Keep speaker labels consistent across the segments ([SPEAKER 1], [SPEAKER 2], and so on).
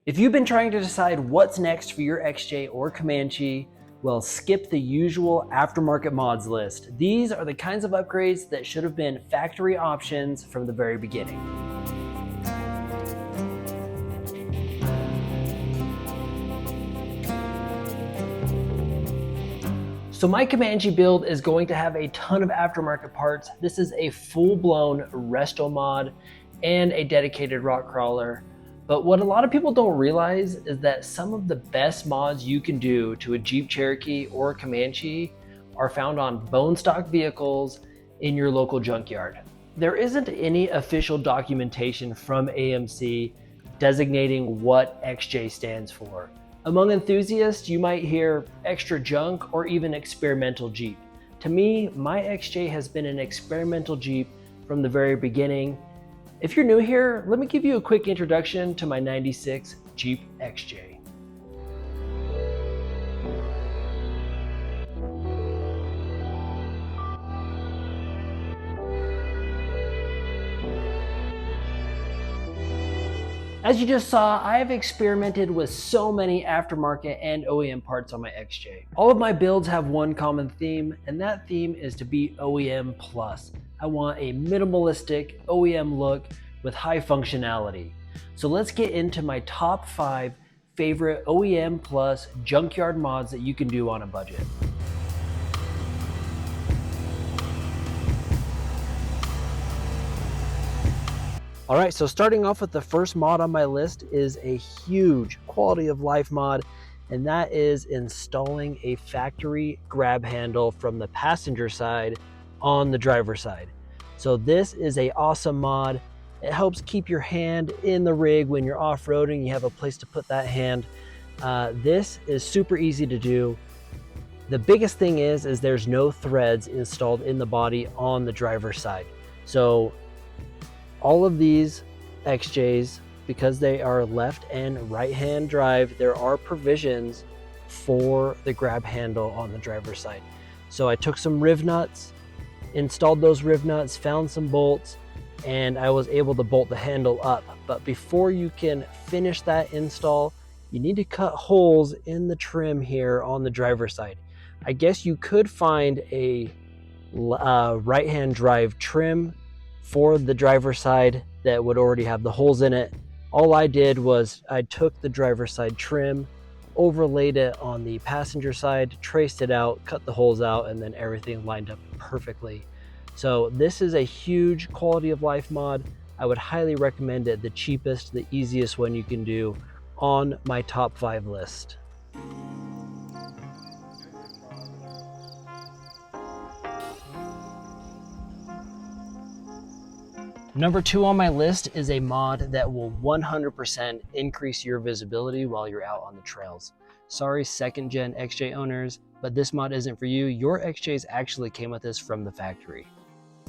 [SPEAKER 1] If you've been trying to decide what's next for your XJ or Comanche, well, skip the usual aftermarket mods list. These are the kinds of upgrades that should have been factory options from the very beginning. So my Comanche build is going to have a ton of aftermarket parts. This is a full-blown resto mod and a dedicated rock crawler. But what a lot of people don't realize is that some of the best mods you can do to a Jeep Cherokee or Comanche are found on bone stock vehicles in your local junkyard. There isn't any official documentation from AMC designating what XJ stands for. Among enthusiasts, you might hear extra junk or even experimental Jeep. To me, my XJ has been an experimental Jeep from the very beginning. If you're new here, let me give you a quick introduction to my '96 Jeep XJ. As you just saw, I have experimented with so many aftermarket and OEM parts on my XJ. All of my builds have one common theme, and that theme is to be OEM Plus. I want a minimalistic OEM look with high functionality. So let's get into my top 5 favorite OEM Plus junkyard mods that you can do on a budget. All right, so starting off with the first mod on my list is a huge quality of life mod, and that is installing a factory grab handle from the passenger side on the driver's side. So this is an awesome mod. It helps keep your hand in the rig when you're off-roading. You have a place to put that hand. This is super easy to do. The biggest thing is there's no threads installed in the body on the driver's side. So all of these XJs, because they are left and right hand drive, there are provisions for the grab handle on the driver's side. So I took some riv nuts, installed those riv nuts, found some bolts, and I was able to bolt the handle up. But before you can finish that install, you need to cut holes in the trim here on the driver's side. I guess you could find a right hand drive trim for the driver's side that would already have the holes in it. All I did was I took the driver's side trim, overlaid it on the passenger side, traced it out, cut the holes out, and then everything lined up perfectly. So this is a huge quality of life mod. I would highly recommend it, the cheapest, the easiest one you can do on my top 5 list. Number 2 on my list is a mod that will 100% increase your visibility while you're out on the trails. Sorry, second gen XJ owners, but this mod isn't for you. Your XJs actually came with this from the factory.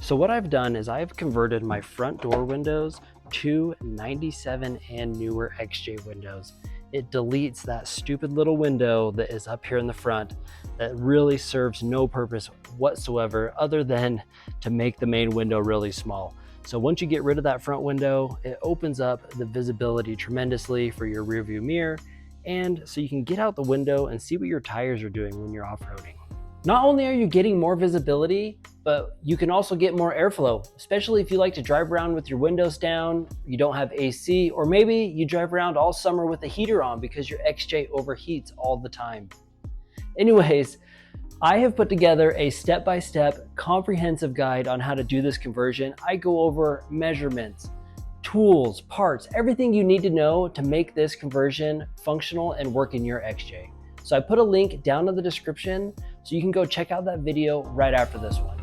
[SPEAKER 1] So what I've done is I've converted my front door windows to '97 and newer XJ windows. It deletes that stupid little window that is up here in the front that really serves no purpose whatsoever other than to make the main window really small. So once you get rid of that front window, it opens up the visibility tremendously for your rear view mirror, and so you can get out the window and see what your tires are doing when you're off-roading. Not only are you getting more visibility, but you can also get more airflow, especially if you like to drive around with your windows down, you don't have AC, or maybe you drive around all summer with the heater on because your XJ overheats all the time. Anyways, I have put together a step-by-step comprehensive guide on how to do this conversion. I go over measurements, tools, parts, everything you need to know to make this conversion functional and work in your XJ. So I put a link down in the description so you can go check out that video right after this one.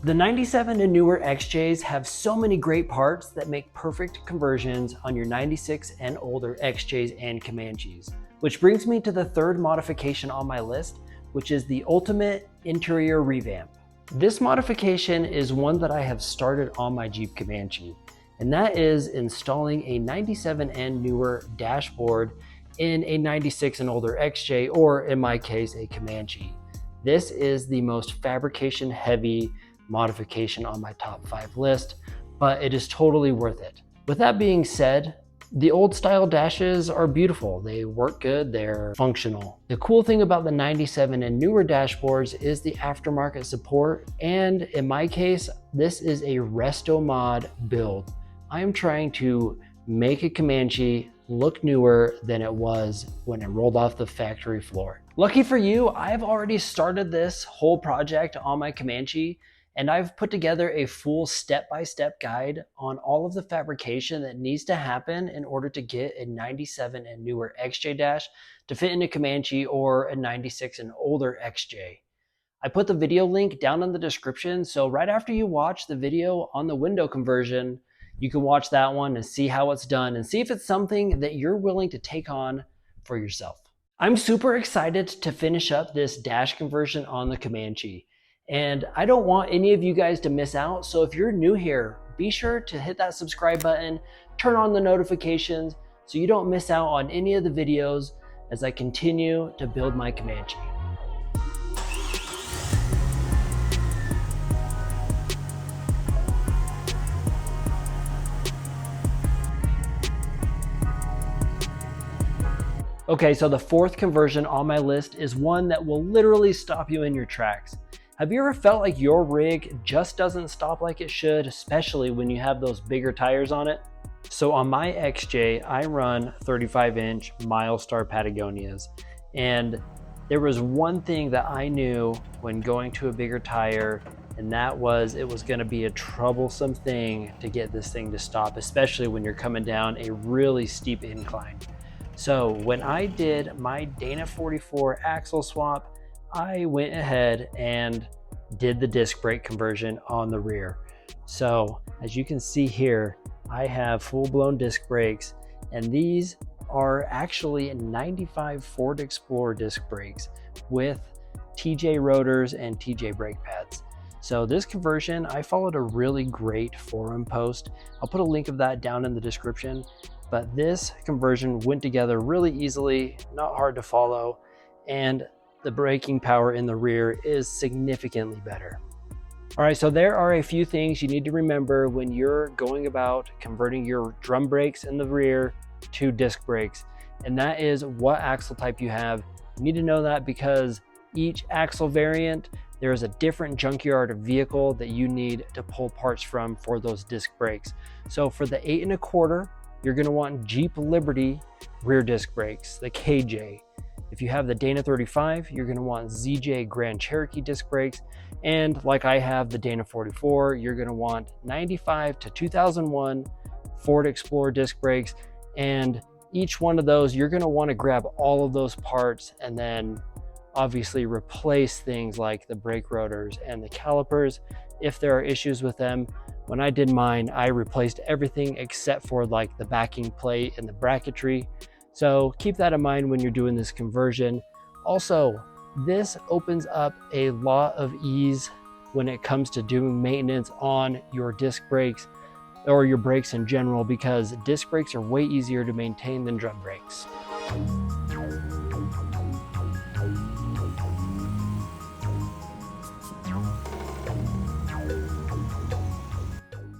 [SPEAKER 1] The '97 and newer XJs have so many great parts that make perfect conversions on your '96 and older XJs and Comanches. Which brings me to the third modification on my list, which is the ultimate interior revamp. This modification is one that I have started on my Jeep Comanche, and that is installing a '97 and newer dashboard in a '96 and older XJ, or in my case, a Comanche. This is the most fabrication heavy modification on my top 5 list, but it is totally worth it. With that being said, the old style dashes are beautiful. They work good, they're functional. The cool thing about the 97 and newer dashboards is the aftermarket support, and in my case, this is a resto mod build. I am trying to make a Comanche look newer than it was when it rolled off the factory floor. Lucky for you, I've already started this whole project on my Comanche, and I've put together a full step-by-step guide on all of the fabrication that needs to happen in order to get a 97 and newer XJ dash to fit in a Comanche or a 96 and older XJ. I put the video link down in the description, so right after you watch the video on the window conversion, you can watch that one and see how it's done and see if it's something that you're willing to take on for yourself. I'm super excited to finish up this dash conversion on the Comanche. And I don't want any of you guys to miss out. So if you're new here, be sure to hit that subscribe button, turn on the notifications so you don't miss out on any of the videos as I continue to build my Comanche. Okay, so the fourth conversion on my list is one that will literally stop you in your tracks. Have you ever felt like your rig just doesn't stop like it should, especially when you have those bigger tires on it? So on my XJ, I run 35-inch Milestar Patagonias, and there was one thing that I knew when going to a bigger tire, and that was it was gonna be a troublesome thing to get this thing to stop, especially when you're coming down a really steep incline. So when I did my Dana 44 axle swap, I went ahead and did the disc brake conversion on the rear. So as you can see here, I have full-blown disc brakes, and these are actually 95 Ford Explorer disc brakes with TJ rotors and TJ brake pads. So this conversion, I followed a really great forum post. I'll put a link of that down in the description, but this conversion went together really easily, not hard to follow, and the braking power in the rear is significantly better. All right, so there are a few things you need to remember when you're going about converting your drum brakes in the rear to disc brakes, and that is what axle type you have. You need to know that because each axle variant, there is a different junkyard vehicle that you need to pull parts from for those disc brakes. So for the 8 1/4, you're gonna want Jeep Liberty rear disc brakes, the KJ. If you have the Dana 35, you're gonna want ZJ Grand Cherokee disc brakes. And like I have the Dana 44, you're gonna want 95 to 2001 Ford Explorer disc brakes. And each one of those, you're gonna wanna grab all of those parts and then obviously replace things like the brake rotors and the calipers if there are issues with them. When I did mine, I replaced everything except for like the backing plate and the bracketry. So keep that in mind when you're doing this conversion. Also, this opens up a lot of ease when it comes to doing maintenance on your disc brakes or your brakes in general, because disc brakes are way easier to maintain than drum brakes.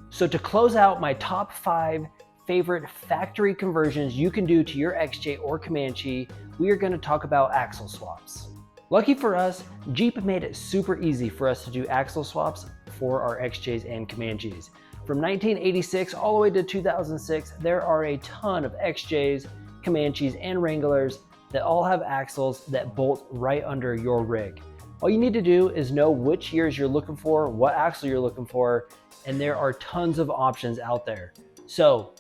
[SPEAKER 1] So to close out my top 5 favorite factory conversions you can do to your XJ or Comanche, we are going to talk about axle swaps. Lucky for us, Jeep made it super easy for us to do axle swaps for our XJs and Comanches. From 1986 all the way to 2006, there are a ton of XJs, Comanches, and Wranglers that all have axles that bolt right under your rig. All you need to do is know which years you're looking for, what axle you're looking for, and there are tons of options out there. So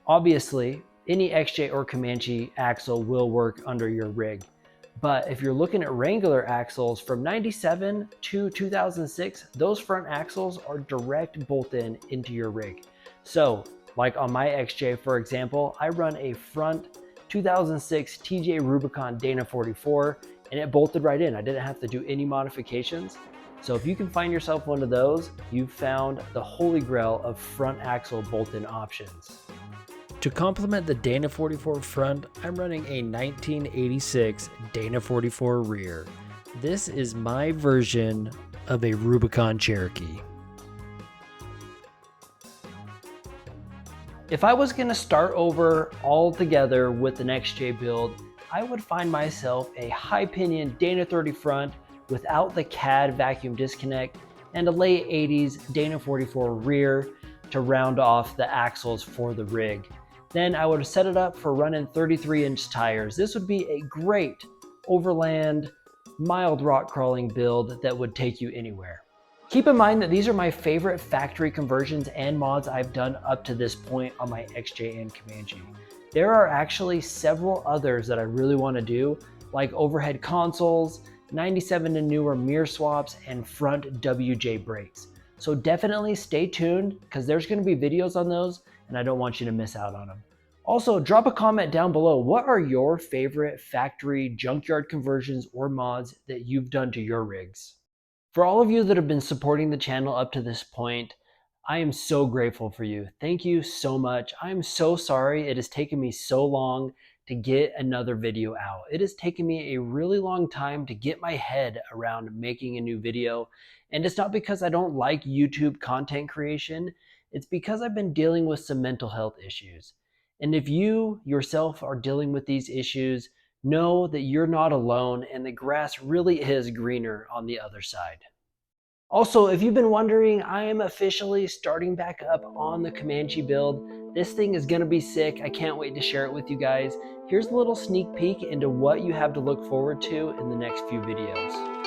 [SPEAKER 1] obviously, any XJ or Comanche axle will work under your rig. But if you're looking at Wrangler axles from 97 to 2006, those front axles are direct bolt-in into your rig. So like on my XJ, for example, I run a front 2006 TJ Rubicon Dana 44, and it bolted right in. I didn't have to do any modifications. So if you can find yourself one of those, you've found the holy grail of front axle bolt-in options. To complement the Dana 44 front, I'm running a 1986 Dana 44 rear. This is my version of a Rubicon Cherokee. If I was gonna start over altogether with an XJ build, I would find myself a high pinion Dana 30 front without the CAD vacuum disconnect and a late 80s Dana 44 rear to round off the axles for the rig. Then I would set it up for running 33-inch tires. This would be a great overland, mild rock crawling build that would take you anywhere. Keep in mind that these are my favorite factory conversions and mods I've done up to this point on my XJ and Comanche. There are actually several others that I really want to do, like overhead consoles, 97 and newer mirror swaps, and front WJ brakes. So definitely stay tuned because there's going to be videos on those and I don't want you to miss out on them. Also, drop a comment down below. What are your favorite factory junkyard conversions or mods that you've done to your rigs? For all of you that have been supporting the channel up to this point, I am so grateful for you. Thank you so much. I'm so sorry it has taken me so long to get another video out. It has taken me a really long time to get my head around making a new video. And it's not because I don't like YouTube content creation. It's because I've been dealing with some mental health issues. And if you yourself are dealing with these issues, know that you're not alone and the grass really is greener on the other side. Also, if you've been wondering, I am officially starting back up on the Comanche build. This thing is gonna be sick. I can't wait to share it with you guys. Here's a little sneak peek into what you have to look forward to in the next few videos.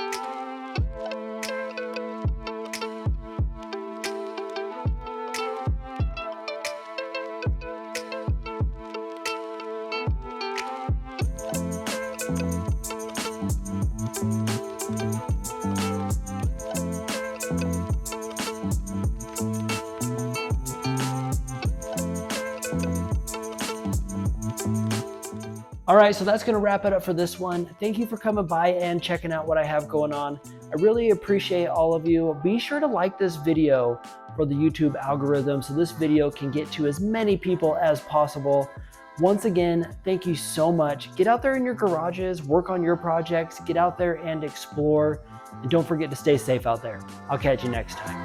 [SPEAKER 1] All right, so that's gonna wrap it up for this one. Thank you for coming by and checking out what I have going on. I really appreciate all of you. Be sure to like this video for the YouTube algorithm so this video can get to as many people as possible. Once again, thank you so much. Get out there in your garages, work on your projects, get out there and explore, and don't forget to stay safe out there. I'll catch you next time.